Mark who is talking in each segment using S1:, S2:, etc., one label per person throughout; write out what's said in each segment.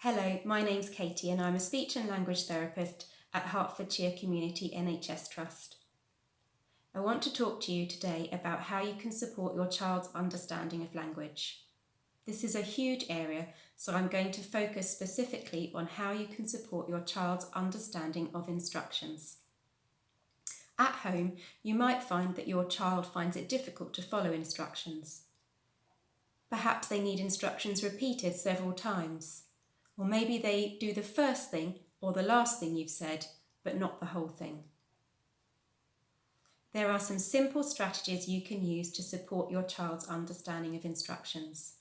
S1: Hello, my name's Katie and I'm a speech and language therapist at Hertfordshire Community NHS Trust. I want to talk to you today about how you can support your child's understanding of language. This is a huge area, so I'm going to focus specifically on how you can support your child's understanding of instructions. At home, you might find that your child finds it difficult to follow instructions. Perhaps they need instructions repeated several times. Or maybe they do the first thing or the last thing you've said, but not the whole thing. There are some simple strategies you can use to support your child's understanding of instructions.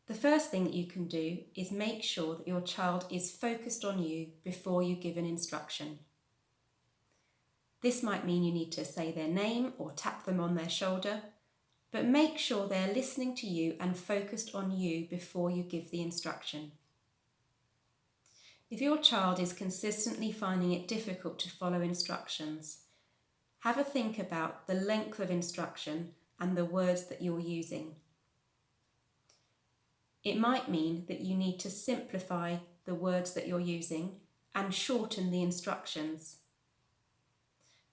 S1: The first thing that you can do is make sure that your child is focused on you before you give an instruction. This might mean you need to say their name or tap them on their shoulder, but make sure they're listening to you and focused on you before you give the instruction. If your child is consistently finding it difficult to follow instructions, have a think about the length of instruction and the words that you're using. It might mean that you need to simplify the words that you're using and shorten the instructions.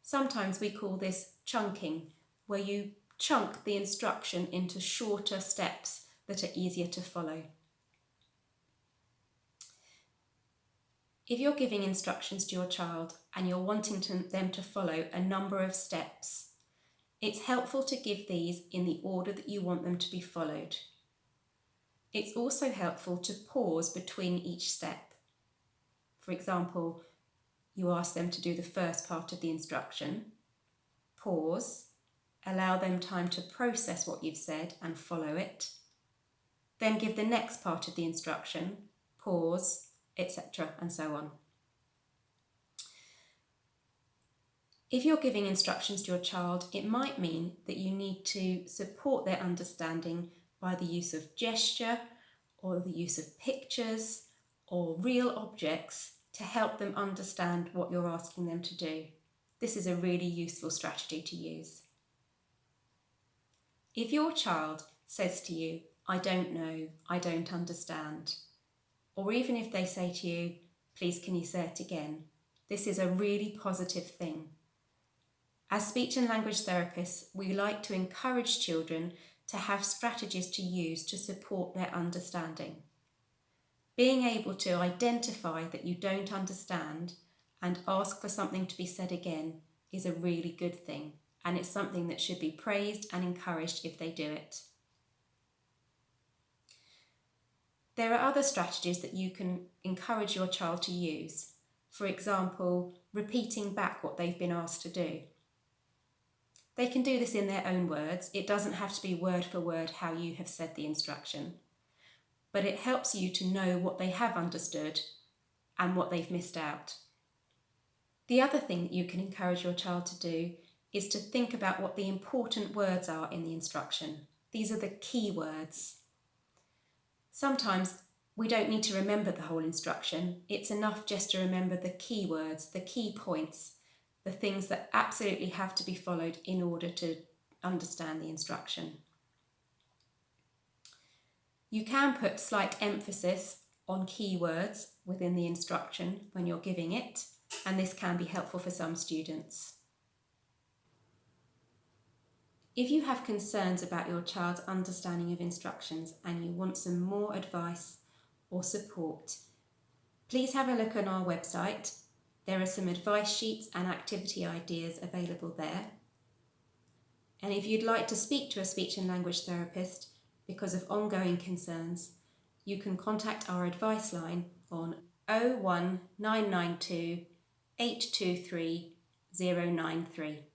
S1: Sometimes we call this chunking, where you chunk the instruction into shorter steps that are easier to follow. If you're giving instructions to your child and you're wanting them to follow a number of steps, it's helpful to give these in the order that you want them to be followed. It's also helpful to pause between each step. For example, you ask them to do the first part of the instruction, pause, allow them time to process what you've said and follow it. Then give the next part of the instruction, pause, etc. and so on. If you're giving instructions to your child, it might mean that you need to support their understanding by the use of gesture or the use of pictures or real objects to help them understand what you're asking them to do. This is a really useful strategy to use. If your child says to you, "I don't know, I don't understand," or even if they say to you, "Please can you say it again," this is a really positive thing. As speech and language therapists, we like to encourage children to have strategies to use to support their understanding. Being able to identify that you don't understand and ask for something to be said again is a really good thing. And it's something that should be praised and encouraged if they do it. There are other strategies that you can encourage your child to use. For example, repeating back what they've been asked to do. They can do this in their own words. It doesn't have to be word for word how you have said the instruction, but it helps you to know what they have understood and what they've missed out. The other thing that you can encourage your child to do is to think about what the important words are in the instruction. These are the key words. Sometimes we don't need to remember the whole instruction. It's enough just to remember the key words, the key points, the things that absolutely have to be followed in order to understand the instruction. You can put slight emphasis on key words within the instruction when you're giving it, and this can be helpful for some students. If you have concerns about your child's understanding of instructions and you want some more advice or support, please have a look on our website. There are some advice sheets and activity ideas available there. And if you'd like to speak to a speech and language therapist because of ongoing concerns, you can contact our advice line on 01992 823 093.